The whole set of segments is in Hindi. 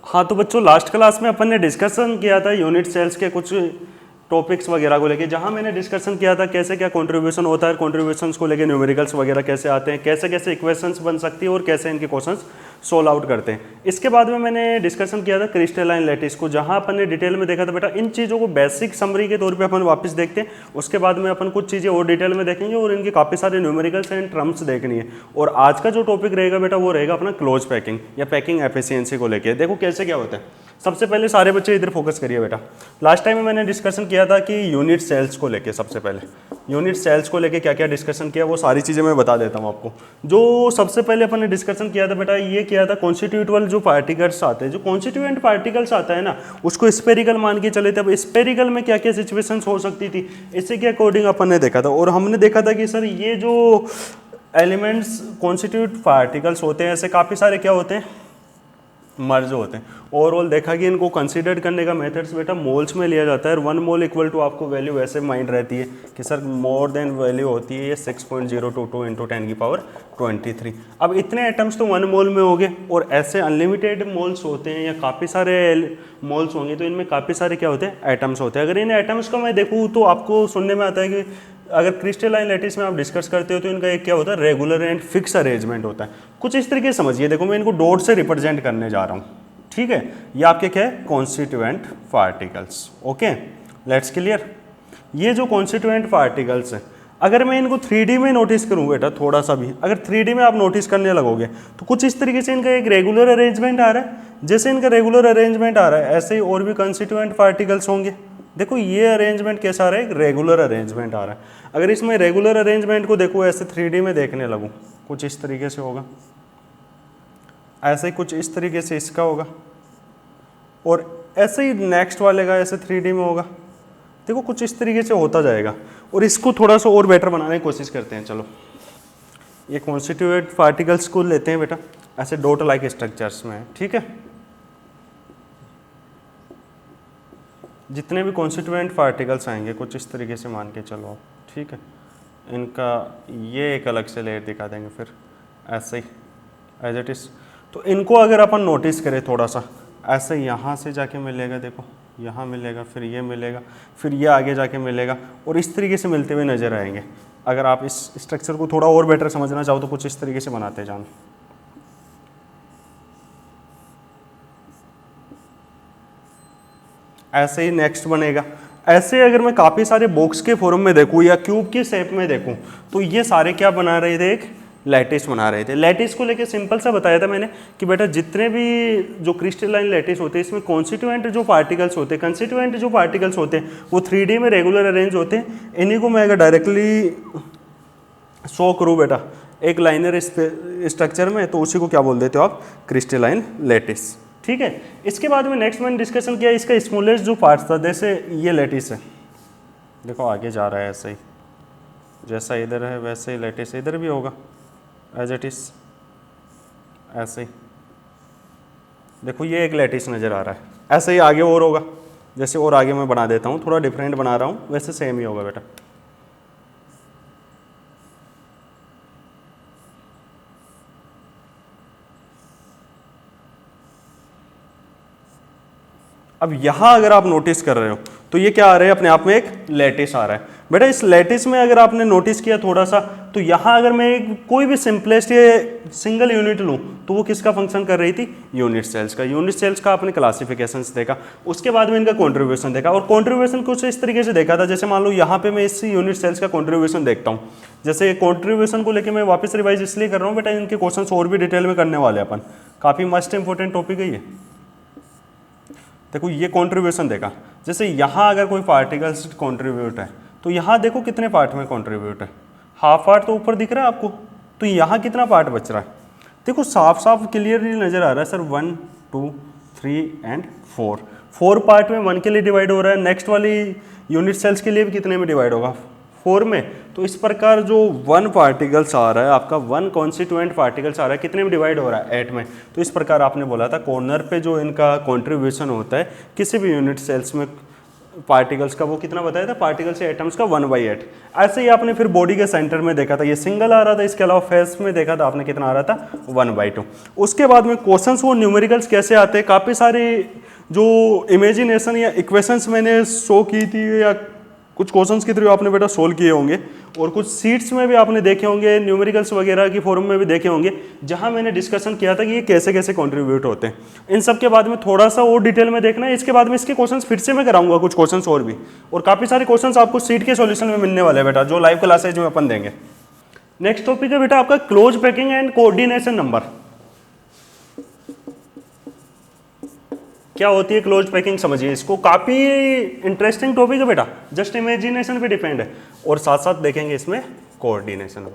हाँ तो बच्चों लास्ट क्लास में अपन ने डिस्कशन किया था यूनिट सेल्स के कुछ टॉपिक्स वगैरह को लेके, जहाँ मैंने डिस्कशन किया था कैसे क्या कंट्रीब्यूशन होता है, कंट्रीब्यूशंस को लेके न्यूमेरिकल्स वगैरह कैसे आते हैं, कैसे कैसे इक्वेशंस बन सकती है और कैसे इनके क्वेश्चंस सोल्व आउट करते हैं। इसके बाद में मैंने डिस्कशन किया था क्रिस्टलाइन लैटिस को, जहाँ अपन ने डिटेल में देखा था बेटा इन चीज़ों को बेसिक समरी के तौर पे अपन वापस देखते हैं। उसके बाद में अपन कुछ चीज़ें और डिटेल में देखेंगे और इनके काफ़ी सारे न्यूमेरिकल्स एंड टर्म्स देखनी है। और आज का जो टॉपिक रहेगा बेटा वो रहेगा अपना क्लोज पैकिंग या पैकिंग एफिशिएंसी को लेकर। देखो कैसे क्या होता है। सबसे पहले सारे बच्चे इधर फोकस करिए बेटा। लास्ट टाइम में मैंने डिस्कशन किया था कि यूनिट सेल्स को लेके, सबसे पहले यूनिट सेल्स को लेके क्या क्या डिस्कशन किया वो सारी चीज़ें मैं बता देता हूँ आपको। जो सबसे पहले अपन ने डिस्कशन किया था बेटा, ये किया था कॉन्स्टिट्यूटिवल जो पार्टिकल्स आते हैं, जो कॉन्स्टिट्यूएंट पार्टिकल्स आता है ना उसको स्पेरिकल मान के चले थे। अब स्पेरिकल में क्या क्या सिचुएशंस हो सकती थी इसी के अकॉर्डिंग अपन ने देखा था। और हमने देखा था कि सर ये जो एलिमेंट्स कॉन्स्टिट्यूट पार्टिकल्स होते हैं ऐसे काफ़ी सारे क्या होते हैं, मर्ज होते हैं। ओवरऑल देखा कि इनको कंसीडर करने का मेथड्स बेटा मोल्स में लिया जाता है। 1 मोल इक्वल टू आपको वैल्यू ऐसे माइंड रहती है कि सर मोर देन वैल्यू होती है ये 6.022 इंटू 10 की पावर 23। अब इतने एटम्स तो 1 मोल में हो गए और ऐसे अनलिमिटेड मोल्स होते हैं या काफ़ी सारे मोल्स होंगे तो इनमें काफ़ी सारे क्या होते हैं, एटम्स होते हैं। अगर इन एटम्स को मैं देखूँ तो आपको सुनने में आता है कि अगर क्रिस्टलाइन लैटिस में आप डिस्कस करते हो तो इनका एक क्या होता है, रेगुलर एंड फिक्स अरेंजमेंट होता है। कुछ इस तरीके से समझिए, देखो मैं इनको डॉट से रिप्रेजेंट करने जा रहा हूँ, ठीक है। ये आपके क्या है, constituent particles. Okay let's clear. ये जो कॉन्स्टिट्यूएंट पार्टिकल्स हैं अगर मैं इनको 3D में नोटिस करूँ बेटा, थोड़ा सा भी अगर 3D में आप नोटिस करने लगोगे तो कुछ इस तरीके से इनका एक रेगुलर अरेंजमेंट आ रहा है। जैसे इनका रेगुलर अरेंजमेंट आ रहा है ऐसे ही और भी कॉन्स्टिट्यूएंट पार्टिकल्स होंगे। देखो ये अरेंजमेंट कैसा आ रहा है, एक रेगुलर अरेंजमेंट आ रहा है। अगर इसमें रेगुलर अरेंजमेंट को देखो ऐसे 3D में देखने लगूँ, कुछ इस तरीके से होगा, ऐसे ही कुछ इस तरीके से इसका होगा और ऐसे ही नेक्स्ट वाले का ऐसे 3D में होगा। देखो कुछ इस तरीके से होता जाएगा। और इसको थोड़ा सा और बेटर बनाने की कोशिश करते हैं। चलो ये कॉन्स्टिट्यूएंट पार्टिकल्स को लेते हैं बेटा ऐसे डॉट लाइक स्ट्रक्चर्स में, ठीक है। जितने भी कॉन्स्टिट्यूएंट पार्टिकल्स आएंगे कुछ इस तरीके से मान के चलो आप, ठीक है। इनका ये एक अलग से लेयर दिखा देंगे फिर ऐसे ही एज इट इज़। तो इनको अगर अपन नोटिस करें थोड़ा सा ऐसे यहाँ से जाके मिलेगा, देखो यहाँ मिलेगा, फिर ये मिलेगा, फिर ये आगे जाके मिलेगा और इस तरीके से मिलते हुए नजर आएंगे। अगर आप इस स्ट्रक्चर को थोड़ा और बेटर समझना चाहो तो कुछ इस तरीके से बनाते जाओ। ऐसे ही नेक्स्ट बनेगा। ऐसे अगर मैं काफ़ी सारे बॉक्स के फॉर्म में देखूँ या क्यूब के शेप में देखूँ तो ये सारे क्या बना रहे थे, एक लैटिस बना रहे थे। लैटिस को लेके सिंपल सा बताया था मैंने कि बेटा जितने भी जो क्रिस्टलाइन लैटिस होते हैं इसमें कॉन्स्टिट्यूएंट जो पार्टिकल्स होते हैं, कंस्टिट्यूएंट जो पार्टिकल्स होते हैं वो 3D में रेगुलर अरेंज होते हैं। इन्हीं को मैं अगर डायरेक्टली शो करूँ बेटा एक लाइनर स्ट्रक्चर में तो उसी को क्या बोल देते हो आप, क्रिस्टलाइन लैटिस, ठीक है। इसके बाद में नेक्स्ट मैंने डिस्कशन किया इसका स्मॉलेस्ट जो पार्ट था, जैसे ये लैटिस है, देखो आगे जा रहा है ऐसे ही, जैसा इधर है वैसे ही लैटिस इधर भी होगा एज इट इज ऐसे ही। देखो ये एक लैटिस नज़र आ रहा है, ऐसे ही आगे और होगा। जैसे और आगे मैं बना देता हूँ, थोड़ा डिफरेंट बना रहा हूँ, वैसे सेम ही होगा बेटा। अब यहाँ अगर आप नोटिस कर रहे हो तो ये क्या आ रहा है, अपने आप में एक लैटिस आ रहा है बेटा। इस लैटिस में अगर आपने नोटिस किया थोड़ा सा तो यहाँ अगर मैं कोई भी सिंपलेस्ट ये सिंगल यूनिट लूँ तो वो किसका फंक्शन कर रही थी, यूनिट सेल्स का। यूनिट सेल्स का आपने क्लासिफिकेशंस देखा, उसके बाद में इनका कॉन्ट्रीब्यूशन देखा। और कॉन्ट्रीब्यूशन कुछ इस तरीके से देखा था, जैसे मान लो यहाँ पे मैं इस यूनिट सेल्स का कॉन्ट्रीब्यूशन देखता हूँ। जैसे कॉन्ट्रीब्यूशन को लेकर मैं वापस रिवाइज इसलिए कर रहा हूँ बेटा, इनके क्वेश्चन और भी डिटेल में करने वाले अपन, काफ़ी मस्ट इंपॉर्टेंट टॉपिक है ये। देखो ये कंट्रीब्यूशन देखा, जैसे यहाँ अगर कोई पार्टिकल्स कंट्रीब्यूट है तो यहाँ देखो कितने पार्ट में कंट्रीब्यूट है, हाफ पार्ट तो ऊपर दिख रहा है आपको, तो यहाँ कितना पार्ट बच रहा है, देखो साफ साफ क्लियरली नजर आ रहा है सर 1 2 3 एंड 4 पार्ट में 1 के लिए डिवाइड हो रहा है। नेक्स्ट वाली यूनिट सेल्स के लिए भी कितने में डिवाइड होगा, 4 में। तो इस प्रकार जो 1 पार्टिकल्स आ रहा है आपका, 1 कॉन्स्टिट्यूएंट पार्टिकल्स आ रहा है, कितने में डिवाइड हो रहा है, 8 में। तो इस प्रकार आपने बोला था कॉर्नर पे जो इनका कंट्रीब्यूशन होता है किसी भी यूनिट सेल्स में पार्टिकल्स का वो कितना बताया था, पार्टिकल से एटम्स का 1/8। ऐसे ही आपने फिर बॉडी के सेंटर में देखा था ये सिंगल आ रहा था, इसके अलावा फेस में देखा था आपने कितना आ रहा था 1/2। उसके बाद में क्वेश्चंस वो न्यूमेरिकल्स कैसे आते हैं, काफ़ी सारे जो इमेजिनेशन या इक्वेशंस मैंने शो की थी या कुछ क्वेश्चंस के थ्रू आपने बेटा सोल्व किए होंगे, और कुछ सीट्स में भी आपने देखे होंगे, न्यूमेरिकल्स वगैरह की फॉर्म में भी देखे होंगे, जहां मैंने डिस्कशन किया था कि ये कैसे कैसे कंट्रीब्यूट होते हैं। इन सब के बाद में थोड़ा सा और डिटेल में देखना है। इसके बाद में इसके क्वेश्चंस फिर से मैं कराऊंगा, कुछ क्वेश्चंस और भी, और काफ़ी सारे क्वेश्चंस आपको सीट के सॉल्यूशन में मिलने वाले हैं बेटा, जो लाइव क्लासेज में अपन देंगे। नेक्स्ट टॉपिक है बेटा आपका close packing and coordination number. क्या होती है क्लोज पैकिंग, समझिए इसको, काफी इंटरेस्टिंग टॉपिक है बेटा, जस्ट इमेजिनेशन पे डिपेंड है, और साथ साथ देखेंगे इसमें कोऑर्डिनेशन।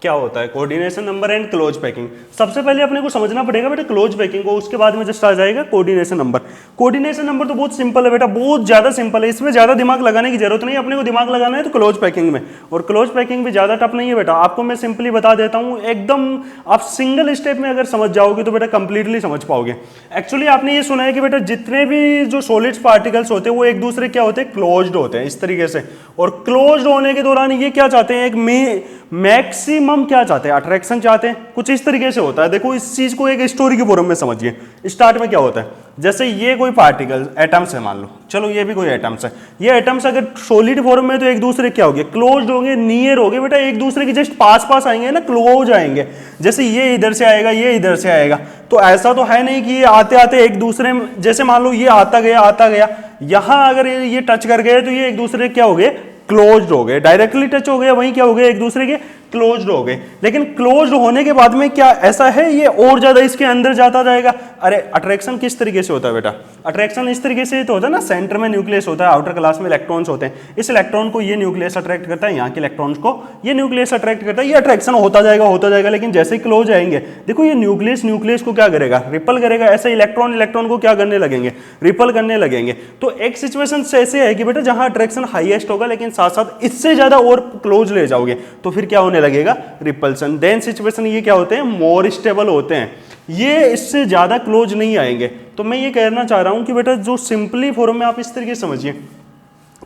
क्या होता है coordination number and close packing. सबसे पहले अपने को समझना पड़ेगा बेटा क्लोज पैकिंग को, उसके बाद में जस्ट आ जाएगा कोऑर्डिनेशन नंबर। कोऑर्डिनेशन नंबर तो बहुत सिंपल है बेटा, बहुत ज्यादा सिंपल है, इसमें ज्यादा दिमाग लगाने की जरूरत नहीं है। अपने को दिमाग लगाना है तो क्लोज पैकिंग में, और क्लोज पैकिंग भी ज्यादा टफ नहीं है बेटा, आपको मैं सिंपली बता देता हूँ, एकदम आप सिंगल स्टेप में अगर समझ जाओगे तो बेटा कंप्लीटली समझ पाओगे। एक्चुअली आपने ये सुना है कि बेटा जितने भी जो सॉलिड्स पार्टिकल्स होते हैं वो एक दूसरे क्या होते हैं, क्लोज्ड होते हैं इस तरीके से, और क्लोज्ड होने के दौरान ये क्या चाहते हैं, एक मैक्सिमम क्या चाहते हैं, अट्रैक्शन चाहते हैं, कुछ इस तरीके से होता है। देखो इस चीज को एक स्टोरी के फॉर्म में समझिए। स्टार्ट में क्या होता है, जैसे ये कोई पार्टिकल एटम्स है मान लो, चलो ये भी कोई एटम्स है, ये एटम्स अगर सॉलिड फॉर्म में तो एक दूसरे क्या होंगे, क्लोज्ड होंगे, नियर होंगे बेटा, एक दूसरे के जस्ट पास पास आएंगे ना, क्लोज आएंगे। जैसे ये इधर से आएगा, ये इधर से आएगा, तो ऐसा तो है नहीं कि ये आते आते एक दूसरे में, जैसे मान लो ये आता गया, यहां अगर ये टच कर गए तो ये एक दूसरे क्या हो गए, क्लोज्ड हो गए, डायरेक्टली टच हो गया, वहीं क्या हो गए, एक दूसरे के क्लोज्ड हो गए। लेकिन क्लोज्ड होने के बाद में क्या ऐसा है, ये और ज्यादा इसके अंदर जाता जाएगा। अरे अट्रैक्शन किस तरीके से होता है बेटा, अट्रैक्शन इस तरीके से तो होता है ना, सेंटर में न्यूक्लियस होता है, आउटर क्लास में इलेक्ट्रॉन्स होते हैं, इस इलेक्ट्रॉन को ये न्यूक्लियस अट्रैक्ट करता है, यहाँ के इलेक्ट्रॉन्स को ये न्यूक्लियस अट्रैक्ट करता है, ये अट्रैक्शन होता जाएगा, लेकिन जैसे ही क्लोज आएंगे देखो ये न्यूक्लियस को क्या करेगा, रिपल करेगा, ऐसे इलेक्ट्रॉन को क्या करने लगेंगे, रिपल करने लगेंगे। तो एक सिचुएशन ऐसे है कि बेटा जहां अट्रैक्शन हाईएस्ट होगा, लेकिन साथ साथ इससे ज्यादा और क्लोज ले जाओगे तो फिर क्या होने लगेगा, रिपल्सन। देन सिचुएशन ये क्या होते हैं, मोर स्टेबल होते हैं, ये इससे ज्यादा क्लोज नहीं आएंगे। तो मैं ये कहना चाह रहा हूं कि बेटा जो सिंपली फॉर्म में आप इस तरीके से समझिए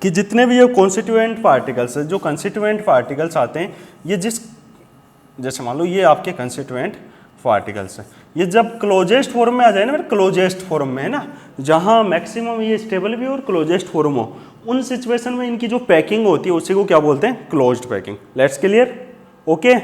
कि जितने भी ये कॉन्स्टिट्यूएंट पार्टिकल्स है, जो कंस्टिट्यूएंट पार्टिकल्स आते हैं, ये जैसे मान लो ये आपके कंस्टिट्यूएंट पार्टिकल्स है, ये जब क्लोजेस्ट फॉर्म में आ जाए ना बेटा, क्लोजेस्ट फॉर्म में है ना, जहां मैक्सिमम ये स्टेबल भी और क्लोजेस्ट फॉर्म हो, उन सिचुएशन में इनकी जो पैकिंग होती है उसी को क्या बोलते हैं, closed packing. Let's clear, okay.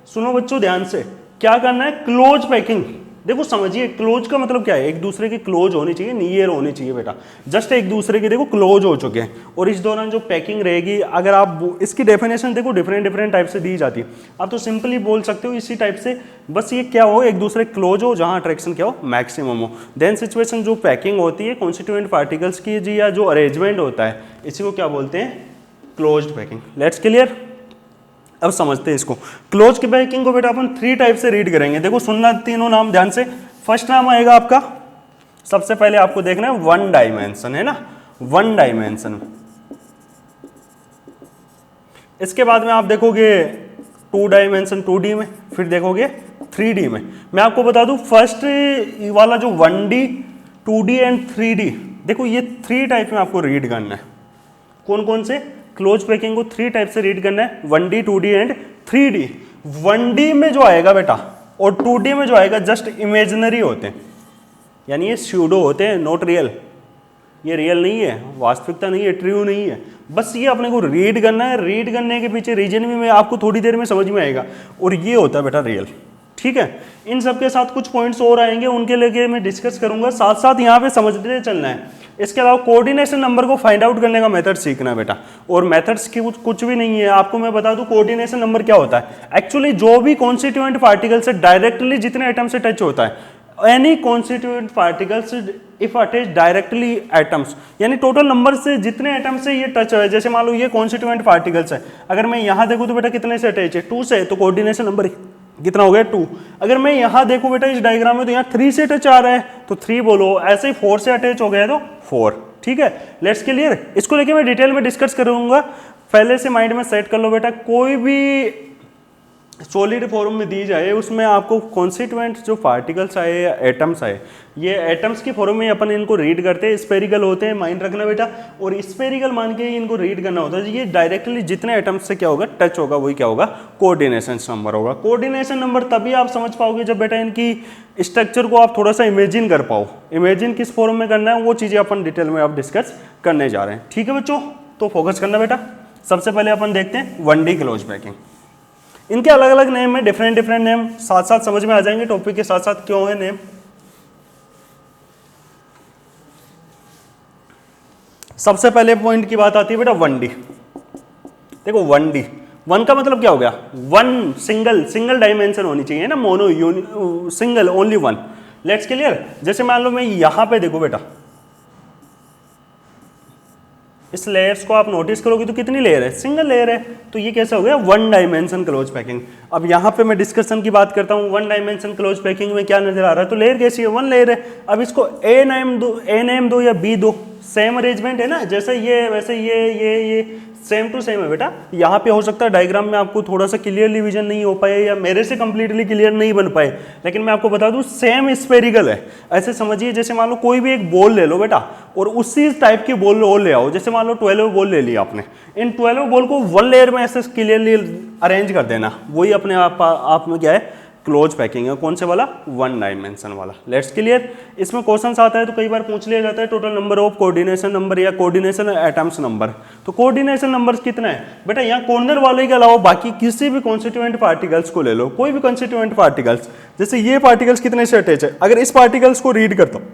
सुनो बच्चों ध्यान से, क्या करना है, क्लोज पैकिंग। देखो समझिए क्लोज का मतलब क्या है, एक दूसरे के क्लोज होनी चाहिए, नियर होनी चाहिए बेटा, जस्ट एक दूसरे के देखो क्लोज हो चुके हैं। और इस दौरान जो पैकिंग रहेगी, अगर आप इसकी डेफिनेशन देखो डिफरेंट टाइप से दी जाती है, आप तो सिंपली बोल सकते हो इसी टाइप से, बस ये क्या हो, एक दूसरे क्लोज हो, जहां अट्रैक्शन क्या हो, मैक्सिमम हो। देन सिचुएशन जो पैकिंग होती है कॉन्स्टिट्यूएंट पार्टिकल्स की जी, या जो अरेंजमेंट होता है, इसी को क्या बोलते हैं, क्लोज्ड पैकिंग। लेट्स क्लियर, अब समझते हैं इसको। क्लोज की पैकिंग को बेटा अपन 3 टाइप से रीड करेंगे, देखो सुनना तीनों नाम ध्यान से। फर्स्ट नाम आएगा आपका, सबसे पहले आपको देखना है 1 डायमेंशन, है ना, 1 डायमेंशन। इसके बाद में आप देखोगे 2 डायमेंशन 2D में, फिर देखोगे 3D में। मैं आपको बता दूं फर्स्ट वाला जो 1D 2D एंड 3D, देखो ये 3 टाइप में आपको रीड करना है। कौन कौन से, क्लोज पैकिंग को 3 टाइप से रीड करना है, 1D 2D and 3D। 1D में जो आएगा बेटा और 2D में जो आएगा जस्ट इमेजिनरी होते हैं, यानी ये स्यूडो होते हैं, नॉट रियल, ये रियल नहीं है, वास्तविकता नहीं है, ट्रू नहीं है, बस ये अपने को रीड करना है। रीड करने के पीछे रीजन भी मैं आपको थोड़ी देर में समझ में आएगा, और ये होता है बेटा रियल, ठीक है। इन सब के साथ कुछ पॉइंट्स और आएंगे, उनके लिए मैं डिस्कस करूंगा, साथ साथ यहाँ पे समझते चलना है। इसके अलावा कोऑर्डिनेशन नंबर को फाइंड आउट करने का मेथड सीखना है बेटा, और मेथड्स की कुछ भी नहीं है। आपको मैं बता दूं कोऑर्डिनेशन नंबर क्या होता है, एक्चुअली जो भी कॉन्स्टिट्यूएंट पार्टिकल से डायरेक्टली जितने एटम से टच होता है, any constituent particles if attach directly atoms, यानी टोटल नंबर से जितने एटम से ये टच है, जैसे मान लो ये कॉन्स्टिट्यूएंट पार्टिकल्स है, अगर मैं यहां देखूं तो बेटा कितने से अटैच है, 2 से, तो कोऑर्डिनेशन नंबर कितना हो गया, 2। अगर मैं यहां देखूं बेटा इस डायग्राम में तो यहां 3 से टच आ रहा है तो 3 बोलो, ऐसे ही 4 से अटैच हो गया तो 4, ठीक है। लेट्स क्लियर, इसको लेके मैं डिटेल में डिस्कस करूंगा, पहले से माइंड में सेट कर लो बेटा। कोई भी सॉलिड फॉर्म में दी जाए, उसमें आपको कॉन्स्टिट्यूएंट जो पार्टिकल्स आए या एटम्स आए, ये एटम्स की फॉर्म में अपन इनको रीड करते हैं, स्पेरिकल होते हैं, माइंड रखना बेटा, और स्पेरिकल मान के इनको रीड करना होता है। ये डायरेक्टली जितने एटम्स से क्या होगा टच होगा वही क्या होगा कोऑर्डिनेशन नंबर होगा। कोऑर्डिनेशन नंबर तभी आप समझ पाओगे जब बेटा इनकी स्ट्रक्चर को आप थोड़ा सा इमेजिन कर पाओ। इमेजिन किस फॉर्म में करना है वो चीज़ें अपन डिटेल में आप डिस्कस करने जा रहे हैं। ठीक है बच्चों, तो फोकस करना बेटा। सबसे पहले अपन देखते हैं 1D क्लोज पैकिंग। इनके अलग अलग नेम है, डिफरेंट डिफरेंट नेम, साथ साथ समझ में आ जाएंगे टॉपिक के साथ साथ क्यों है नेम। सबसे पहले पॉइंट की बात आती है बेटा 1D। देखो 1D, 1 का मतलब क्या हो गया, वन सिंगल डायमेंशन होनी चाहिए ना, mono single only one. Let's clear. जैसे मान लो मैं यहां पे देखो बेटा, इस लेयर्स को आप नोटिस करोगे तो कितनी लेयर है, सिंगल लेयर है, तो ये कैसा हो गया 1 डायमेंशन क्लोज पैकिंग। अब यहाँ पे मैं डिस्कशन की बात करता हूँ, 1 डायमेंशन क्लोज पैकिंग में क्या नजर आ रहा है, तो लेयर कैसी है, 1 लेयर है। अब इसको ए नेम दो या बी दो, सेम अरेंजमेंट है ना, जैसे ये वैसे ये सेम टू सेम है बेटा। यहाँ पे हो सकता है डायग्राम में आपको थोड़ा सा क्लियरली विजन नहीं हो पाए या मेरे से कंप्लीटली क्लियर नहीं बन पाए, लेकिन मैं आपको बता दूं सेम स्फेरिकल है। ऐसे समझिए जैसे मान लो कोई भी एक बॉल ले लो बेटा और उसी टाइप की बॉल और ले आओ। जैसे मान लो 12 बॉल ले लिया आपने, इन 12 बॉल को 1 लेयर में ऐसे क्लियरली अरेंज कर देना, वही अपने आप में क्या है क्लोज पैकिंग है। कौन से वाला, 1 डायमेंशन वाला। Let's clear. इसमें क्वेश्चंस आता है तो कई बार पूछ लिया जाता है total number of coordination number या कोऑर्डिनेशन एटम्स नंबर। तो कोऑर्डिनेशन नंबर कितना है बेटा, यहाँ कॉर्नर वाले के अलावा बाकी किसी भी कॉन्स्टिट्यूएंट पार्टिकल्स को ले लो, कोई भी कॉन्स्टिट्यूएंट पार्टिकल्स। जैसे ये पार्टिकल्स कितने से अटैच है, अगर इस पार्टिकल्स को रीड करता हूँ,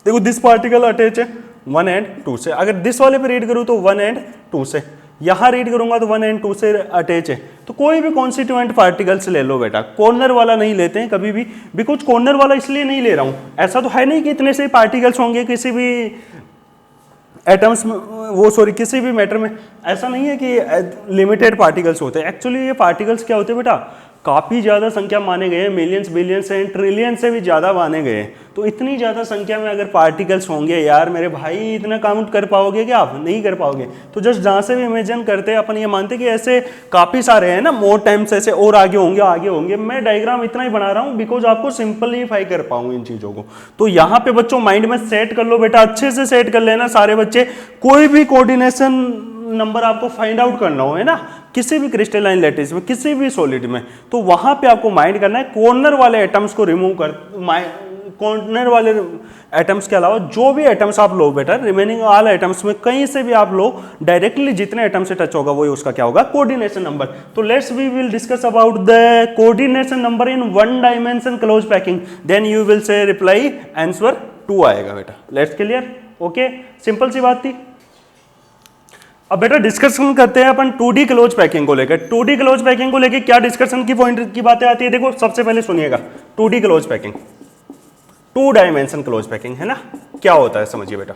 देखो दिस पार्टिकल अटैच है 1 and 2 से, अगर दिस वाले पे रीड करूँ तो 1 and 2 से, यहां रीड करूंगा तो 1 and 2 से अटैच है। तो कोई भी कॉन्स्टिट्यूएंट पार्टिकल्स ले लो बेटा, कॉर्नर वाला नहीं लेते हैं कभी भी, बिकॉज कॉर्नर वाला इसलिए नहीं ले रहा हूं, ऐसा तो है नहीं कि इतने से पार्टिकल्स होंगे किसी भी एटम्स में, वो सॉरी किसी भी मैटर में, ऐसा नहीं है कि लिमिटेड पार्टिकल्स होते हैं। एक्चुअली ये पार्टिकल्स क्या होते हैं बेटा, काफ़ी ज़्यादा संख्या माने गए हैं, मिलियंस बिलियंस एंड ट्रिलियन से भी ज़्यादा माने गए हैं। तो इतनी ज़्यादा संख्या में अगर पार्टिकल्स होंगे यार मेरे भाई, इतना काउंट कर पाओगे कि आप नहीं कर पाओगे। तो जस्ट जहाँ से भी इमेजिन करते हैं अपन ये मानते कि ऐसे काफ़ी सारे हैं ना, मोर टाइम्स ऐसे और आगे होंगे। मैं डायग्राम इतना ही बना रहा हूँ बिकॉज आपको सिंपलीफाई कर पाऊँ इन चीज़ों को। तो यहाँ पे बच्चों माइंड में सेट कर लो बेटा, अच्छे से सेट कर लेना सारे बच्चे। कोई भी कोऑर्डिनेशन नंबर आपको फाइंड आउट करना हो है ना, किसी भी क्रिस्टलाइन लैटिस में, किसी भी सॉलिड में, तो वहां पे आपको माइंड करना है कॉर्नर वाले एटम्स को रिमूव कर, कॉर्नर वाले एटम्स के अलावा जो भी एटम्स आप लो बेटा, रिमेनिंग ऑल एटम्स में कहीं से भी आप लो, डायरेक्टली जितने एटम से टच होगा वही उसका क्या होगा कोऑर्डिनेशन नंबर। तो let's we will discuss about the coordination number in 1 dimension close packing, then you will say reply answer 2 आएगा बेटा। लेट्स क्लियर, ओके, सिंपल सी बात थी। अब बेटा डिस्कशन करते हैं अपन 2D क्लोज पैकिंग को लेकर। 2D क्लोज पैकिंग को लेकर क्या डिस्कशन की पॉइंट की बातें आती है, देखो सबसे पहले सुनिएगा 2D close packing, 2 dimension close packing है ना, क्या होता है समझिए बेटा।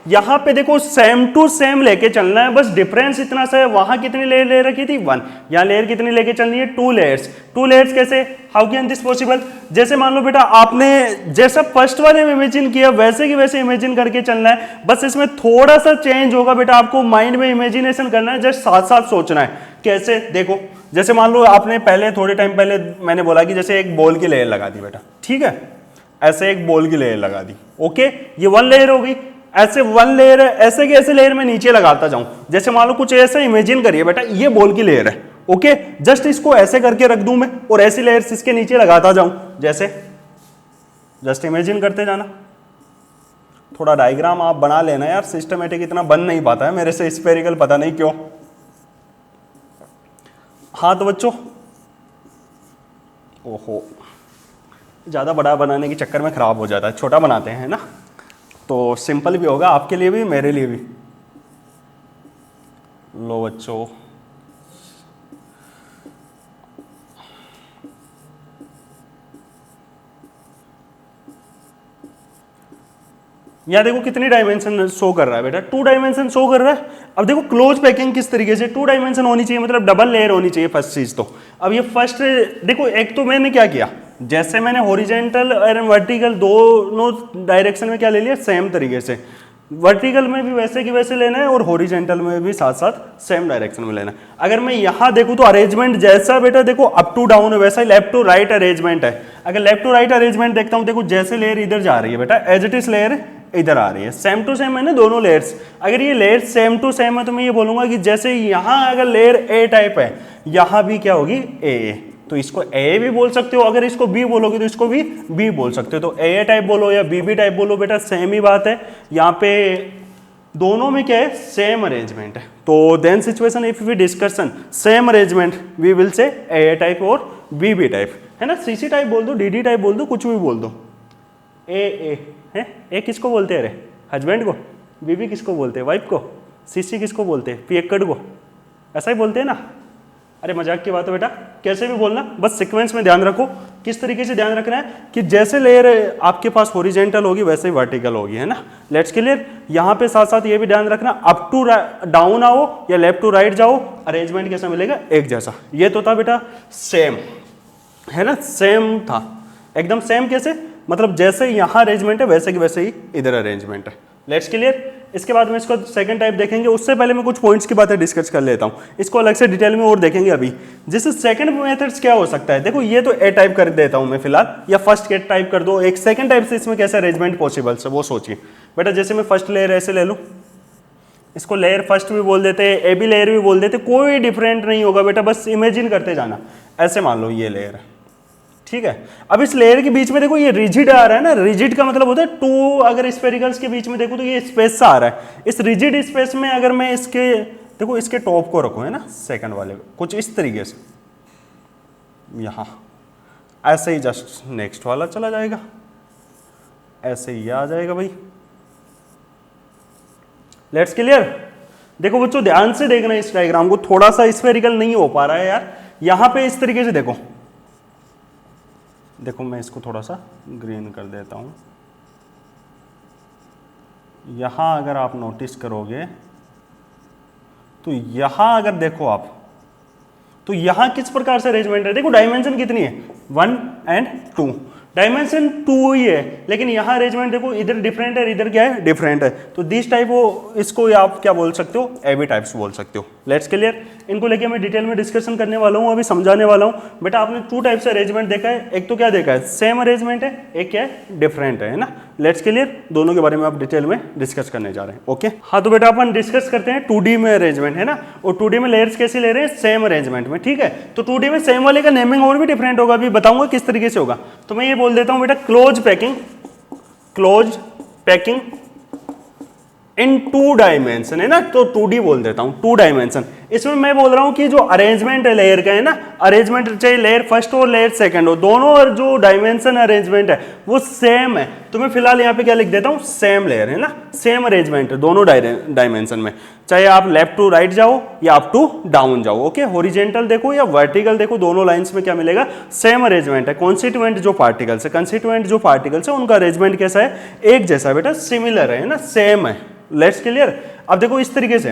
यहां पे देखो सेम टू सेम लेके चलना है, बस डिफरेंस इतना सा है, वहां कितनी लेयर ले रखी थी 1, यहां लेयर कितनी लेके चलनी है 2 लेयर्स। 2 लेयर्स कैसे, हाउ कैन दिस पॉसिबल, जैसे मान लो बेटा आपने जैसा फर्स्ट वाले में इमेजिन किया वैसे की वैसे इमेजिन करके चलना है, बस इसमें थोड़ा सा चेंज होगा बेटा, आपको माइंड में इमेजिनेशन करना है, जस्ट साथ साथ सोचना है। कैसे, देखो जैसे मान लो आपने पहले थोड़े टाइम पहले मैंने बोला कि जैसे एक बॉल की लेयर लगा दी बेटा, ठीक है, ऐसे एक बॉल की लेयर लगा दी, ओके, ये 1 लेयर हो गई। ऐसे 1 लेयर है, ऐसे की ऐसे लेयर में नीचे लगाता जाऊं, जैसे मान लो कुछ ऐसे इमेजिन करिए बेटा, ये बॉल की लेयर है, ओके, जस्ट इसको ऐसे करके रख दूं मैं और ऐसी लेयर्स इसके नीचे लगाता जाऊं, जैसे जस्ट इमेजिन करते जाना। थोड़ा डायग्राम आप बना लेना यार, सिस्टमेटिक इतना बन नहीं पाता है मेरे से, स्फेरिकल पता नहीं क्यों। हाँ तो बच्चों, ओहो ज़्यादा बड़ा बनाने के चक्कर में ख़राब हो जाता है, छोटा बनाते हैं ना, तो सिंपल भी होगा आपके लिए भी मेरे लिए भी। लो बच्चों, यहाँ देखो कितनी डायमेंशन शो कर रहा है बेटा, 2 डायमेंशन शो कर रहा है। अब देखो क्लोज पैकिंग किस तरीके से, 2 डायमेंशन होनी चाहिए, मतलब डबल लेयर होनी चाहिए फर्स्ट चीज तो। अब ये फर्स्ट देखो, एक तो मैंने क्या किया, जैसे मैंने हॉरिजेंटल और वर्टिकल दोनों डायरेक्शन में क्या ले लिया सेम तरीके से, वर्टिकल में भी वैसे की वैसे लेना है और हॉरिजेंटल में भी साथ साथ सेम डायरेक्शन में लेना है। अगर मैं यहाँ देखूँ तो अरेंजमेंट जैसा बेटा देखो अप टू डाउन है वैसा ही लेफ्ट टू राइट अरेंजमेंट है। अगर लेफ्ट टू राइट अरेंजमेंट देखता हूँ, देखो जैसे लेयर इधर जा रही है बेटा एज इट इज लेयर इधर आ रही है, सेम टू सेम है ना दोनों लेयर्स। अगर ये लेयर सेम टू सेम है तो मैं ये बोलूंगा कि जैसे यहाँ अगर लेयर ए टाइप है, यहाँ भी क्या होगी ए, तो इसको ए भी बोल सकते हो, अगर इसको बी बोलोगे तो इसको भी बी बोल सकते हो। तो ए टाइप बोलो या बी टाइप बोलो बेटा सेम ही बात है। यहाँ पे दोनों में क्या है, सेम अरेंजमेंट है। तो then situation if we discussion same arrangement we will say a type और बी टाइप, है ना। सी टाइप बोल दो, डी टाइप बोल दो, कुछ भी बोल दो। ए है, ए किसको बोलते हैं, अरे हस्बैंड को, बीबी किसको बोलते हैं, वाइफ को, सीसी किसको बोलते हैं, पियक्कड़ को, ऐसा ही बोलते हैं ना। अरे मजाक की बात है बेटा, कैसे भी बोलना, बस सीक्वेंस में ध्यान रखो। किस तरीके से ध्यान रखना है कि जैसे लेयर आपके पास हॉरिजेंटल होगी वैसे ही वर्टिकल होगी, है ना। Let's clear. यहाँ पे साथ साथ ये भी ध्यान रखना अप टू डाउन आओ या लेफ्ट टू राइट जाओ, अरेंजमेंट कैसा मिलेगा, एक जैसा। ये तो था बेटा सेम, है ना, सेम था एकदम सेम। कैसे मतलब जैसे यहाँ अरेंजमेंट है वैसे की वैसे ही इधर अरेंजमेंट है। Let's clear. इसके बाद में इसको सेकंड टाइप देखेंगे, उससे पहले मैं कुछ पॉइंट्स की बातें डिस्कस कर लेता हूँ, इसको अलग से डिटेल में और देखेंगे अभी। जैसे सेकंड मेथड्स क्या हो सकता है, देखो ये तो ए टाइप कर देता हूँ मैं फिलहाल, या फर्स्ट के टाइप कर दो। एक सेकंड टाइप से इसमें कैसे अरेंजमेंट पॉसिबल है वो सोचिए बेटा। जैसे मैं फर्स्ट लेयर ऐसे ले लूँ, इसको लेयर फर्स्ट भी बोल देते, ए बी लेयर भी बोल देते, कोई डिफरेंट नहीं होगा बेटा, बस इमेजिन करते जाना। ऐसे मान लो ये लेयर है, ठीक है। अब इस लेयर के बीच में देखो ये रिजिड आ रहा है ना, रिजिड का मतलब होता है टू, अगर स्फेरिकल्स के बीच में देखो तो ये स्पेस सा आ रहा है। इस रिजिड स्पेस में अगर मैं इसके देखो इसके टॉप को रखूं, है ना, सेकंड वाले को कुछ इस तरीके से, यहां ऐसे ही जस्ट नेक्स्ट वाला चला जाएगा, ऐसे ही आ जाएगा भाई। Let's clear. देखो बच्चों ध्यान से देखना इस डायग्राम को, थोड़ा सा स्फेरिकल नहीं हो पा रहा है यार। यहां पे इस तरीके से देखो, देखो मैं इसको थोड़ा सा ग्रीन कर देता हूं। यहां अगर आप नोटिस करोगे तो यहां अगर देखो आप तो यहां किस प्रकार से अरेंजमेंट है, देखो डायमेंशन कितनी है, 1 और 2, डायमेंशन 2 ही है, लेकिन यहाँ अरेंजमेंट देखो इधर डिफरेंट है, इधर क्या है, डिफरेंट है। तो दिस टाइप वो इसको आप क्या बोल सकते हो, एबी टाइप्स बोल सकते हो। Let's clear. इनको लेके मैं डिटेल में डिस्कशन करने वाला हूँ, अभी समझाने वाला हूँ। बेटा आपने 2 टाइप से अरेंजमेंट देखा है, एक तो क्या देखा है, सेम अरेंजमेंट है, एक क्या है, डिफरेंट है ना। Let's clear. दोनों के बारे में आप डिटेल में डिस्कस करने जा रहे हैं। ओके हाँ, तो बेटा अपन डिस्कस करते हैं 2D में अरेंजमेंट, है ना। और 2D में लेयर्स कैसे ले रहे हैं, सेम अरेंजमेंट में, ठीक है। तो 2D में सेम वाले का नेमिंग और भी डिफरेंट होगा, अभी बताऊंगा किस तरीके से होगा। तो मैं ये बोल देता हूँ बेटा क्लोज पैकिंग इन 2 डायमेंशन, है ना। तो 2D बोल देता हूं, 2 डायमेंशन। इसमें मैं बोल रहा हूं कि जो अरेंजमेंट है लेयर का, है ना, अरेंजमेंट चाहे लेयर फर्स्ट हो लेयर सेकंड हो, दोनों और जो डायमेंशन अरेंजमेंट है वो सेम है। तो मैं फिलहाल यहाँ पे क्या लिख देता हूँ, सेम लेयर, है ना, सेम अरेंजमेंट है दोनों डायमेंशन में, चाहे आप लेफ्ट टू राइट जाओ या अप टू डाउन जाओ। ओके, हॉरिजेंटल देखो या वर्टिकल देखो, दोनों लाइंस में क्या मिलेगा, सेम अरेंजमेंट है। कॉन्स्टिट्यूएंट जो पार्टिकल्स है उनका अरेंजमेंट कैसा है, एक जैसा बेटा, सिमिलर है ना, सेम है। Let's clear. अब देखो इस तरीके से,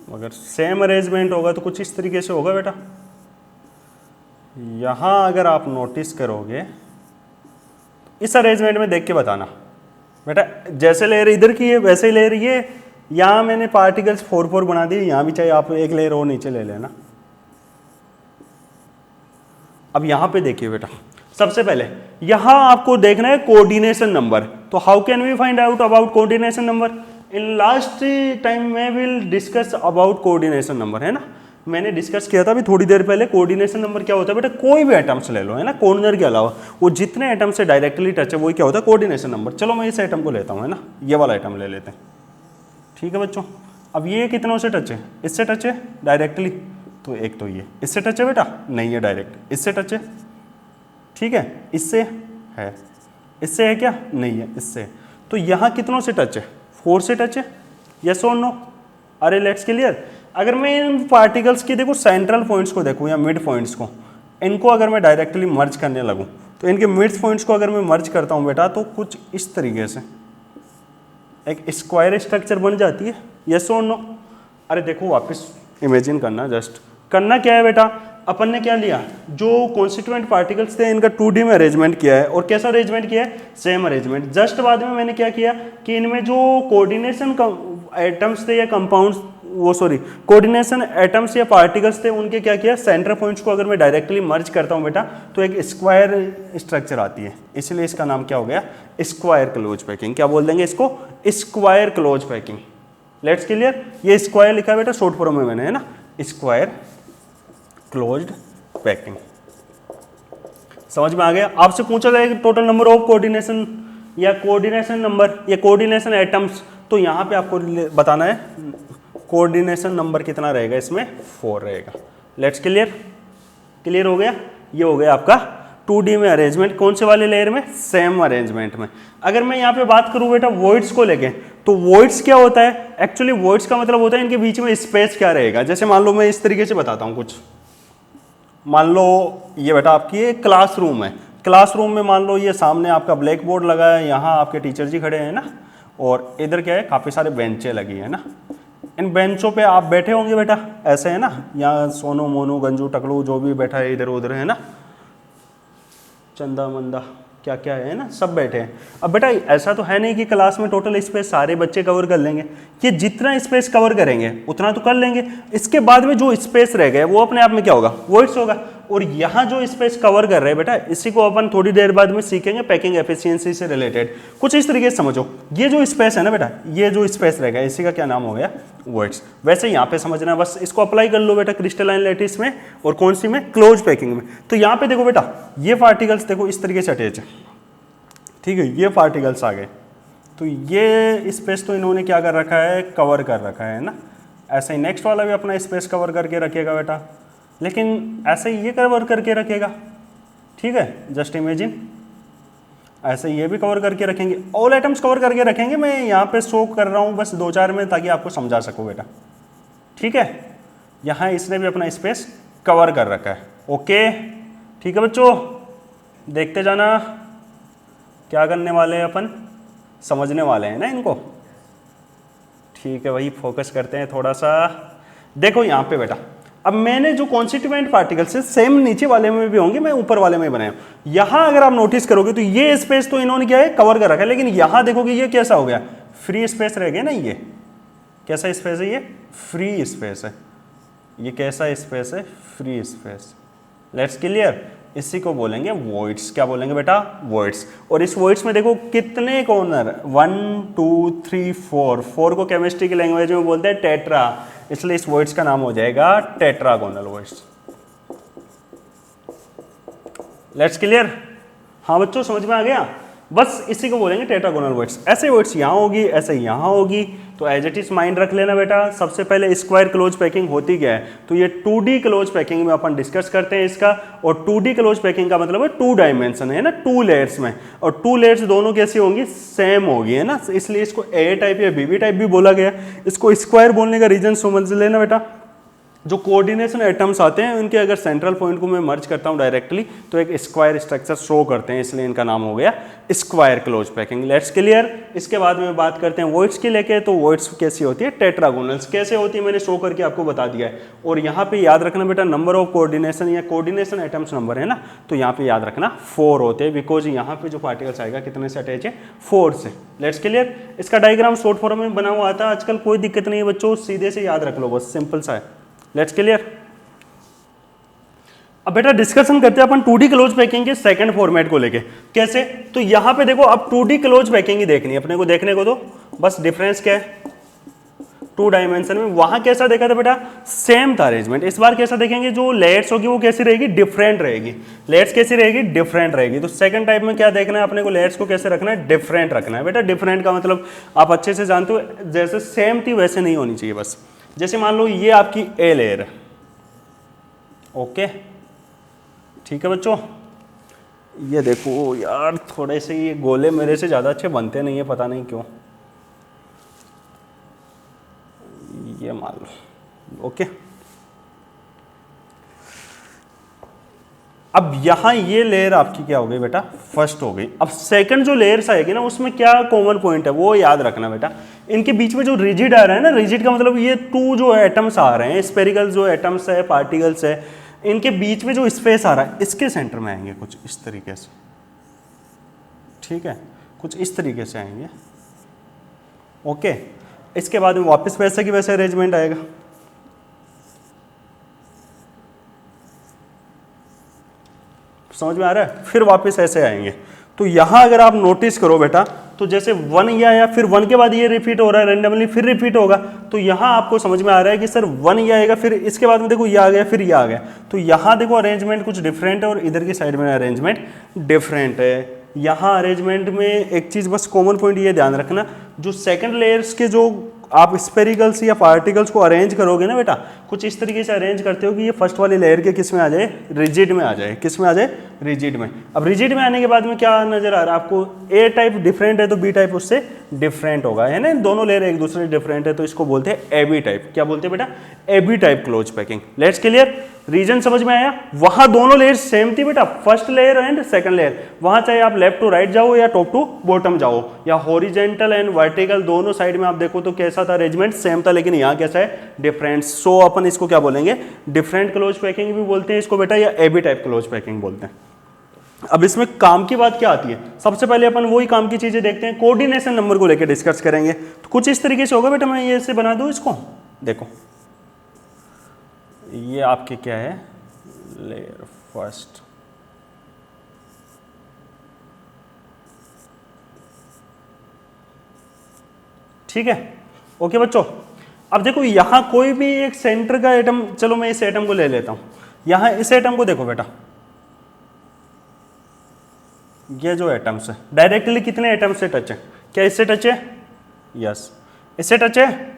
अगर सेम अरेंजमेंट होगा तो कुछ इस तरीके से होगा बेटा। यहां अगर आप नोटिस करोगे, इस अरेंजमेंट में देख के बताना बेटा, जैसे लेयर इधर की है वैसे ही लेयर ये, यहां मैंने पार्टिकल्स 4 बना दिए, यहां भी चाहे आप एक लेयर और नीचे ले लेना। अब यहां पे देखिए बेटा, सबसे पहले यहां आपको देखना है कोऑर्डिनेशन नंबर। तो how can we find out about coordination number, in last time में will discuss about coordination number, है ना। मैंने डिस्कस किया था अभी थोड़ी देर पहले, कोऑर्डिनेशन नंबर क्या होता है बेटा, कोई भी एटम्स ले लो, है ना, कॉर्नर के अलावा वो जितने एटम से डायरेक्टली टच है वही क्या होता है, कोऑर्डिनेशन नंबर। चलो मैं इस एटम को लेता हूँ, है ना, ये वाला एटम ले लेते हैं, ठीक है बच्चों। अब ये कितनों से टच है, इससे टच है डायरेक्टली, तो एक तो ये इससे टच है बेटा, नहीं है डायरेक्ट, इससे टच है, ठीक है, इससे है, इससे है क्या, नहीं है, इससे। तो यहाँ कितनों से टच है, 4 से टच है, यस और नो। अरे लेट्स क्लियर। अगर मैं इन पार्टिकल्स के देखो सेंट्रल पॉइंट्स को देखूँ या मिड पॉइंट्स को, इनको अगर मैं डायरेक्टली मर्ज करने लगूँ, तो इनके मिड पॉइंट्स को अगर मैं मर्ज करता हूँ बेटा, तो कुछ इस तरीके से एक स्क्वायर स्ट्रक्चर बन जाती है, यस और नो। अरे देखो वापस इमेजिन करना, जस्ट करना क्या है बेटा, अपन ने क्या लिया, जो कॉन्स्टिट्यूएंट पार्टिकल्स थे इनका 2D में अरेंजमेंट किया है। और कैसा अरेंजमेंट किया है, सेम अरेंजमेंट। जस्ट बाद में मैंने क्या किया कि इनमें जो कोऑर्डिनेशन एटम्स थे या कंपाउंड्स, वो सॉरी कोऑर्डिनेशन एटम्स या पार्टिकल्स थे, उनके क्या किया, सेंटर पॉइंट्स को अगर मैं डायरेक्टली मर्ज करता हूँ बेटा तो एक स्क्वायर स्ट्रक्चर आती है, इसलिए इसका नाम क्या हो गया, स्क्वायर क्लोज पैकिंग। क्या बोल देंगे इसको, square close packing. Let's clear, ये स्क्वायर लिखा है बेटा शॉर्ट फॉर्म में मैंने, है ना, स्क्वायर क्लोज्ड पैकिंग। समझ में आ गया। आपसे पूछा जाएगा टोटल नंबर ऑफ कोऑर्डिनेशन या कोऑर्डिनेशन नंबर या कोऑर्डिनेशन एटम्स, तो यहाँ पे आपको बताना है कोऑर्डिनेशन नंबर कितना रहेगा, इसमें 4 रहेगा। लेट्स क्लियर, क्लियर हो गया। ये हो गया आपका 2D में अरेंजमेंट, कौन से वाले लेयर में, सेम अरेंजमेंट में। अगर मैं यहाँ पे बात करूँ बेटा वॉइड्स को लेके, तो वॉइड्स क्या होता है, एक्चुअली वॉइड्स का मतलब होता है इनके बीच में स्पेस क्या रहेगा। जैसे मान लो मैं इस तरीके से बताता हूँ कुछ, मान लो ये बेटा आपकी एक क्लासरूम है, क्लासरूम में मान लो ये सामने आपका ब्लैक बोर्ड लगा है, यहाँ आपके टीचर जी खड़े हैं ना, और इधर क्या है, काफ़ी सारे बेंचें लगी है ना। इन बेंचों पे आप बैठे होंगे बेटा, ऐसे है ना, यहाँ सोनू मोनू गंजू टकलू जो भी बैठा है इधर उधर, है ना, चंदा मंदा क्या क्या है ना, सब बैठे हैं। अब बेटा ऐसा तो है नहीं कि क्लास में टोटल स्पेस सारे बच्चे कवर कर लेंगे, ये जितना स्पेस कवर करेंगे उतना तो कर लेंगे, इसके बाद में जो स्पेस रह गए वो अपने आप में क्या होगा, वॉइड्स होगा। और यहाँ जो स्पेस कवर कर रहे हैं बेटा, इसी को अपन थोड़ी देर बाद में सीखेंगे पैकिंग एफिशिएंसी से रिलेटेड। कुछ इस तरीके से समझो, ये जो स्पेस है ना बेटा, ये जो स्पेस रहेगा इसी का क्या नाम हो गया, वॉइड्स। वैसे यहाँ पे समझना है, बस इसको अप्लाई कर लो बेटा क्रिस्टलाइन लैटिस में और कौन सी में, क्लोज पैकिंग में। तो यहाँ पे देखो बेटा, ये पार्टिकल्स देखो इस तरीके से अटैच है, ठीक है, ये पार्टिकल्स आ गए, तो ये स्पेस तो इन्होंने क्या कर रखा है, कवर कर रखा है ना। ऐसे ही नेक्स्ट वाला भी अपना स्पेस कवर करके रखेगा बेटा, लेकिन ऐसे ही ये कवर करके रखेगा, ठीक है, जस्ट इमेजिन। ऐसे ये भी कवर करके रखेंगे, ऑल आइटम्स कवर करके रखेंगे। मैं यहाँ पे शो कर रहा हूँ बस 2-4 में, ताकि आपको समझा सकूँ बेटा, ठीक है। यहाँ इसने भी अपना स्पेस कवर कर रखा है, ओके, ठीक है बच्चों, देखते जाना क्या करने वाले हैं अपन, समझने वाले हैं ना इनको, ठीक है भाई, फोकस करते हैं थोड़ा सा। देखो यहाँ पे बेटा, अब मैंने जो कॉन्स्टिट्यूएंट पार्टिकल्स है सेम नीचे वाले में भी होंगे, मैं ऊपर वाले में बनाया हूं। यहाँ अगर आप नोटिस करोगे तो ये स्पेस तो इन्होंने क्या है, कवर कर रखा है, लेकिन यहाँ देखोगे ये कैसा हो गया, फ्री स्पेस रह गया ना। ये कैसा स्पेस है, ये फ्री स्पेस है। ये कैसा स्पेस है, फ्री स्पेस। लेट्स क्लियर, इसी को बोलेंगे वॉइड्स। क्या बोलेंगे बेटा, वॉइड्स। और इस वॉइड्स में देखो कितने कॉर्नर, 1 2 3 4 को केमिस्ट्री की लैंग्वेज में बोलते हैं टेट्रा, इसलिए इस वॉइड्स का नाम हो जाएगा टेट्रागोनल वॉइड्स। लेट्स क्लियर, हाँ बच्चों समझ में आ गया, बस इसी को बोलेंगे टेट्रागोनल वॉइड्स। ऐसे वॉइड्स यहाँ होगी, ऐसे यहाँ होगी, तो एज इट इज माइंड रख लेना बेटा। सबसे पहले स्क्वायर क्लोज पैकिंग होती क्या है, तो ये 2D क्लोज पैकिंग में अपन डिस्कस करते हैं इसका। और 2D क्लोज पैकिंग का मतलब है 2 डायमेंशन है ना, 2 लेयर्स में, और 2 लेयर्स दोनों कैसी होंगी, सेम होगी, है ना, इसलिए इसको ए टाइप या बीबी टाइप भी बोला गया। इसको स्क्वायर बोलने का रीजन समझ लेना बेटा, जो कोऑर्डिनेशन एटम्स आते हैं उनके अगर सेंट्रल पॉइंट को मैं मर्ज करता हूं डायरेक्टली तो एक स्क्वायर स्ट्रक्चर शो करते हैं, इसलिए इनका नाम हो गया square close packing. Let's clear. इसके बाद में बात करते हैं वॉइड्स की लेके, तो वॉइड्स कैसी होती है, टेट्रागोनल्स कैसे होती है मैंने शो करके आपको बता दिया है। और यहाँ पे याद रखना बेटा, नंबर ऑफ कोऑर्डिनेशन या कोऑर्डिनेशन एटम्स नंबर है ना, तो यहाँ पे याद रखना 4 होते हैं, बिकॉज यहाँ पे जो पार्टिकल्स आएगा कितने से अटैच है, 4 से। Let's clear. इसका डायग्राम शॉर्ट फॉर्म में बना हुआ आता है आजकल, कोई दिक्कत नहीं है बच्चों, सीधे से याद रख लो, बस सिंपल सा है। Let's clear. अब बेटा डिस्कशन करते हैं अपन 2D क्लोज पैकिंग के सेकंड फॉर्मेट को लेके। कैसे, तो यहां पे देखो, अब 2D क्लोज पैकिंग ही देखनी है अपने को, देखने को तो बस डिफरेंस क्या है, 2 डायमेंशन में वहां कैसा देखा था बेटा, सेम था अरेंजमेंट। इस बार कैसा देखेंगे, जो लेयर्स होगी वो कैसी रहेगी, डिफरेंट रहेगी। लेयर्स कैसी रहेगी, डिफरेंट रहेगी। तो सेकंड टाइप में क्या देखना है अपने को, लेयर्स को कैसे रखना है, डिफरेंट रखना है बेटा। डिफरेंट का मतलब आप अच्छे से जानते हो, जैसे सेम थी वैसे नहीं होनी चाहिए। बस जैसे मान लो ये आपकी ए लेयर है, ओके, ठीक है बच्चों। ये देखो यार, थोड़े से ये गोले मेरे से ज़्यादा अच्छे बनते नहीं है, पता नहीं क्यों। ये मान लो, ओके। अब यहाँ ये लेयर आपकी क्या हो गई बेटा, फर्स्ट हो गई। अब सेकंड जो लेयर्स आएगी ना, उसमें क्या कॉमन पॉइंट है वो याद रखना बेटा। इनके बीच में जो रिजिड आ रहा है ना, रिजिड का मतलब ये 2 जो एटम्स आ रहे हैं, स्पेरिकल जो एटम्स है, पार्टिकल्स है, इनके बीच में जो स्पेस आ रहा है इसके सेंटर में आएंगे कुछ इस तरीके से, ठीक है, कुछ इस तरीके से आएंगे। ओके, इसके बाद में वापस वैसे की वैसे अरेंजमेंट आएगा। समझ में आ रहा है? फिर वापस ऐसे आएंगे। तो यहां अगर आप नोटिस करो बेटा, तो जैसे 1 ये आया, फिर 1 के बाद ये रिपीट हो रहा है रेंडमली, फिर रिपीट होगा। तो यहां आपको समझ में आ रहा है कि सर 1 ये आएगा, फिर इसके बाद में देखो ये आ गया, फिर ये आ गया। तो यहां देखो अरेंजमेंट कुछ डिफरेंट है और इधर की साइड में अरेंजमेंट डिफरेंट है। यहाँ अरेंजमेंट में एक चीज़ बस कॉमन पॉइंट ये ध्यान रखना, जो सेकंड लेयर्स के जो आप स्पेरिकल्स या पार्टिकल्स को अरेंज करोगे ना बेटा, कुछ इस तरीके से अरेंज करते हो कि ये फर्स्ट वाली लेयर के किस में आ जाए, रिजिड में आ जाए। किस में आ जाए? रिजिड में। अब रिजिड में आने के बाद में क्या नजर आ रहा है आपको? ए टाइप डिफरेंट है तो बी टाइप उससे डिफरेंट होगा, है ना। दोनों लेयर एक दूसरे डिफरेंट है तो इसको बोलते हैं एबी टाइप। क्या बोलते हैं बेटा? AB type close packing. Let's clear? Reason समझ में आया? वहां दोनों लेयर सेम थी बेटा, first layer and second layer. वहां चाहे आप लेफ्ट टू राइट जाओ या टॉप टू बॉटम जाओ या हॉरिजेंटल एंड वर्टिकल, दोनों साइड में आप देखो तो कैसा था? अरेंजमेंट सेम था, लेकिन यहाँ कैसा है? डिफरेंट। सो अपन इसको क्या बोलेंगे? डिफरेंट क्लोज पैकिंग भी बोलते हैं इसको बेटा, या एबी टाइप क्लोज पैकिंग बोलते हैं। अब इसमें काम की बात क्या आती है? सबसे पहले अपन वही काम की चीजें देखते हैं, कोऑर्डिनेशन नंबर को लेकर डिस्कस करेंगे। तो कुछ इस तरीके से होगा बेटा, मैं ये ऐसे बना दूं इसको, देखो ये आपके क्या है? लेयर फर्स्ट, ठीक है। ओके बच्चों, अब देखो यहां कोई भी एक सेंटर का एटम, चलो मैं इस एटम को ले लेता हूं। यहां इस एटम को देखो बेटा, ये जो एटम्स है डायरेक्टली कितने एटम से टच है? क्या इससे टच है? यस। इससे टच है?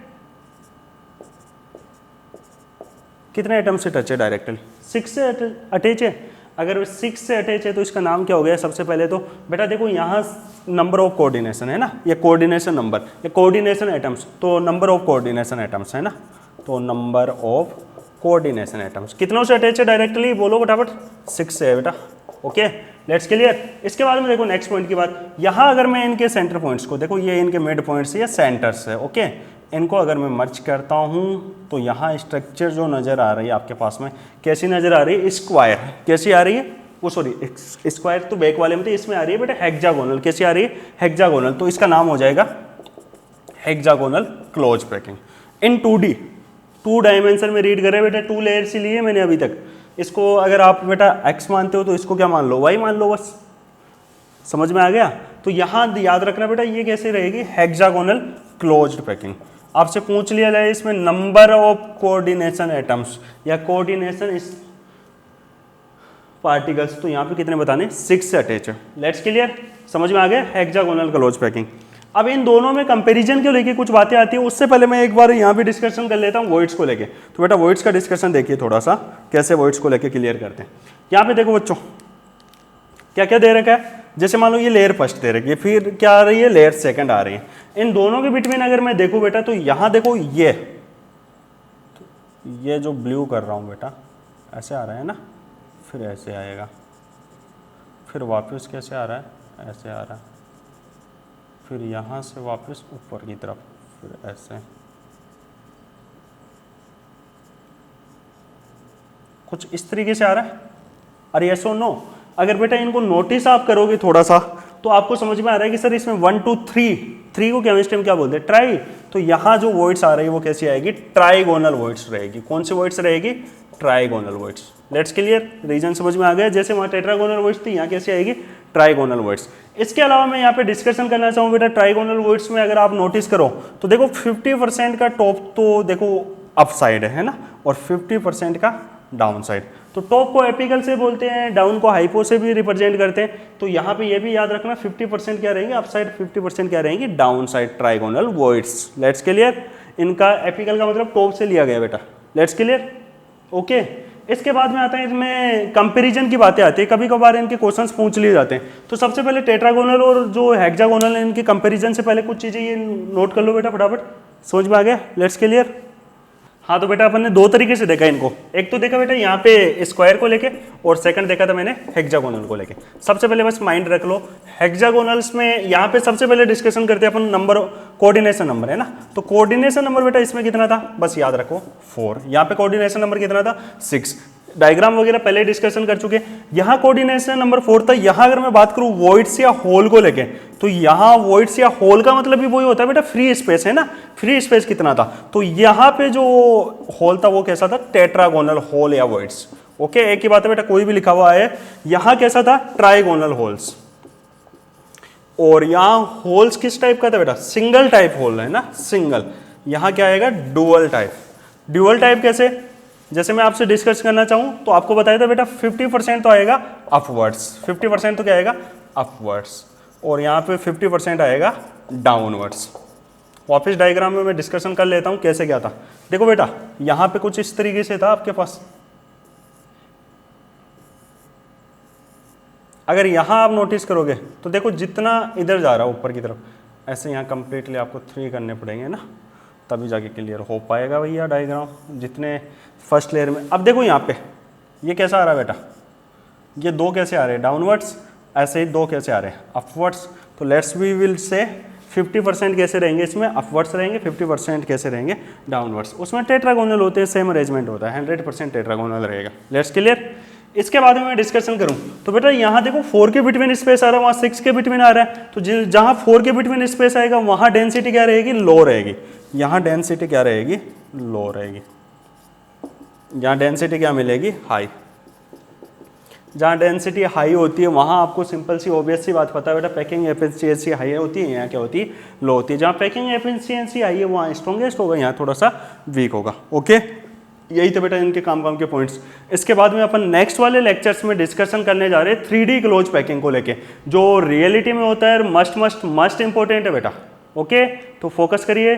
कितने एटम से टच है डायरेक्टली? 6 से अटैच है। अगर 6 से अटैच है तो इसका नाम क्या हो गया? सबसे पहले तो बेटा देखो यहाँ नंबर ऑफ कोऑर्डिनेशन है ना, ये कोऑर्डिनेशन नंबर, ये कोऑर्डिनेशन एटम्स, तो नंबर ऑफ कोऑर्डिनेशन एटम्स है ना, तो नंबर ऑफ कोऑर्डिनेशन एटम्स कितनों से अटैच है डायरेक्टली? बोलो फटाफट। 6 से है बेटा। Okay, let's clear. इसके बाद में देखो नेक्स्ट पॉइंट की बात, यहाँ अगर मैं इनके सेंटर पॉइंट्स को देखो, ये इनके मिड पॉइंट्स या सेंटर्स है। ओके, इनको अगर मैं मर्ज करता हूँ तो यहाँ स्ट्रक्चर जो नज़र आ रही है आपके पास में, कैसी नज़र आ रही है? स्क्वायर। कैसी आ रही है? वो सॉरी, स्क्वायर तो बैक वाले में थे, इसमें आ रही है बेटा हेक्सागोनल। कैसी आ रही है? हेक्सागोनल। तो इसका नाम हो जाएगा hexagonal close packing in 2D, 2 dimension में रीड करे बेटा। 2 लेयर्स ही लिए मैंने अभी तक। इसको अगर आप बेटा x मानते हो तो इसको क्या मान लो? y मान लो, बस। समझ में आ गया? तो यहाँ याद रखना बेटा, ये कैसे रहेगी? Hexagonal closed packing. आपसे पूछ लिया जाए इसमें नंबर ऑफ कोऑर्डिनेशन एटम्स या कोऑर्डिनेशन इस पार्टिकल्स, तो यहाँ पे कितने बताने? 6 से अटैच है। Let's clear? समझ में आ गया? Hexagonal close packing. अब इन दोनों में कंपैरिजन को लेके कुछ बातें आती है, उससे पहले मैं एक बार यहाँ पे डिस्कशन कर लेता हूँ वॉइड्स को लेके। तो बेटा वॉइड्स का डिस्कशन देखिए थोड़ा सा, कैसे वॉइड्स को लेके क्लियर करते हैं। यहाँ पे देखो बच्चों क्या क्या दे रखा है। जैसे मान लो ये लेयर फर्स्ट दे रखी है, फिर क्या आ रही है? लेयर सेकंड आ रही है। इन दोनों के बिटवीन अगर मैं देखूं बेटा, तो यहाँ देखो ये जो ब्लू कर रहा हूँ बेटा, ऐसे आ रहा है ना, फिर ऐसे आएगा, फिर वापस कैसे आ रहा है? ऐसे आ रहा है, फिर यहाँ से वापस ऊपर की तरफ, फिर ऐसे। कुछ इस तरीके से आ रहा है। अरे यस और नो? अगर बेटा इनको नोटिस आप करोगे थोड़ा सा, तो आपको समझ में आ रहा है कि सर इसमें 1 2 3 को केमिस्ट्री में क्या बोलते हैं? ट्राई। तो यहाँ जो वॉइड्स आ रही है वो कैसी आएगी? ट्राइगोनल वॉइड्स रहेगी। कौन सी वॉइड्स रहेगी? Trigonal voids. Let's clear? Reason समझ में आ गया? जैसे वहाँ टेट्रागोनल वॉइड्स थी, यहाँ कैसी आएगी? Trigonal voids. इसके अलावा मैं यहाँ पे डिस्कशन करना चाहूँ बेटा, ट्राइगोनल वॉइड्स में अगर आप नोटिस करो तो देखो 50% का टॉप तो देखो अप साइड है ना, और 50% का डाउन साइड। तो टॉप को एपिकल से बोलते हैं, डाउन को हाइपो से भी रिप्रेजेंट करते हैं। तो यहाँ पे ये भी याद रखना 50% क्या रहेंगे? अप साइड, 50% क्या रहेंगी? Down side trigonal voids. Let's clear? इनका एपिकल का मतलब टॉप से लिया गया बेटा। Let's clear? ओके। इसके बाद में आता है इसमें कंपैरिजन की बातें आती है, कभी कभार इनके क्वेश्चंस पूछ लिए जाते हैं। तो सबसे पहले टेट्रागोनल और जो हेक्सागोनल है, इनके कंपैरिजन से पहले कुछ चीज़ें ये नोट कर लो बेटा फटाफट। समझ में आ गया? Let's clear? हाँ, तो बेटा अपन ने 2 तरीके से देखा इनको। एक तो देखा बेटा यहाँ पे स्क्वायर को लेके, और सेकंड देखा था मैंने हेक्सागोनल को लेके। सबसे पहले बस माइंड रख लो, हेक्सागोनल्स में यहाँ पे सबसे पहले डिस्कशन करते हैं अपन नंबर, कोऑर्डिनेशन नंबर है ना। तो कोऑर्डिनेशन नंबर बेटा इसमें कितना था? बस याद रखो 4। यहाँ पे कोऑर्डिनेशन नंबर कितना था? 6। डायग्राम वगैरह पहले डिस्कशन कर चुके हैं। यहाँ कोऑर्डिनेशन नंबर 4 था। यहाँ अगर मैं बात करूँ वॉइड्स या होल को लेके, तो यहाँ वॉइड्स या होल का मतलब भी वही होता है बेटा, फ्री स्पेस है ना। फ्री स्पेस कितना था, तो यहाँ पे जो होल था वो कैसा था, टेट्रागोनल होल या वॉइड्स। ओके, एक ही बात है बेटा, कोई भी लिखा हुआ है। यहाँ कैसा था, ट्राइगोनल होल्स। और यहाँ होल्स किस टाइप का था बेटा, सिंगल टाइप होल है ना, सिंगल। यहाँ क्या आएगा, डुअल टाइप। डुअल टाइप कैसे, जैसे मैं आपसे डिस्कस करना चाहूँ तो आपको बताया था बेटा 50% तो आएगा अपवर्ड्स, 50% तो क्या आएगा, अपवर्ड्स, और यहाँ पे 50% आएगा डाउनवर्ड्स। वापस डायग्राम में मैं डिस्कशन कर लेता हूँ कैसे क्या था। देखो बेटा, यहाँ पे कुछ इस तरीके से था आपके पास। अगर यहाँ आप नोटिस करोगे तो देखो जितना इधर जा रहा है ऊपर की तरफ, ऐसे यहाँ कंप्लीटली आपको 3 करने पड़ेंगे ना, तभी जाके क्लियर हो पाएगा भैया डायग्राम, जितने फर्स्ट लेयर में। अब देखो यहाँ पे ये कैसा आ रहा है बेटा, ये 2 कैसे आ रहे हैं, डाउनवर्ड्स, ऐसे ही 2 कैसे आ रहे हैं, अपवर्ड्स। तो लेट्स वी विल से 50% कैसे रहेंगे इसमें, अपवर्ड्स रहेंगे, 50% कैसे रहेंगे, डाउनवर्ड्स। उसमें टेट्रागोनल होते हैं, सेम अरेंजमेंट होता है, 100% टेट्रागोनल रहेगा। Let's clear. इसके बाद में मैं डिस्कशन करूं तो बेटा यहाँ देखो 4 के बिटवीन स्पेस आ रहा है, वहाँ 6 के बिटवीन आ रहा है, तो जहाँ 4 के बिटवीन स्पेस आएगा वहाँ डेंसिटी क्या रहेगी, लो रहेगी। यहाँ डेंसिटी क्या रहेगी, लो रहेगी। यहाँ डेंसिटी क्या मिलेगी, हाई। जहाँ डेंसिटी हाई होती है वहाँ आपको सिंपल सी ऑब्वियस सी बात पता है बेटा, पैकिंग एफिशिएंसी हाई होती है, यहाँ क्या होती है, लो होती है। जहाँ पैकिंग एफिशिएंसी हाई है वहाँ स्ट्रॉन्गेस्ट होगा, यहाँ थोड़ा सा वीक होगा। ओके, यही तो बेटा इनके काम के पॉइंट्स। इसके बाद में अपन नेक्स्ट वाले लेक्चर्स में डिस्कशन करने जा रहे हैं 3D क्लोज पैकिंग को लेके, जो रियलिटी में होता है मस्ट इंपॉर्टेंट है बेटा। ओके, तो फोकस करिए।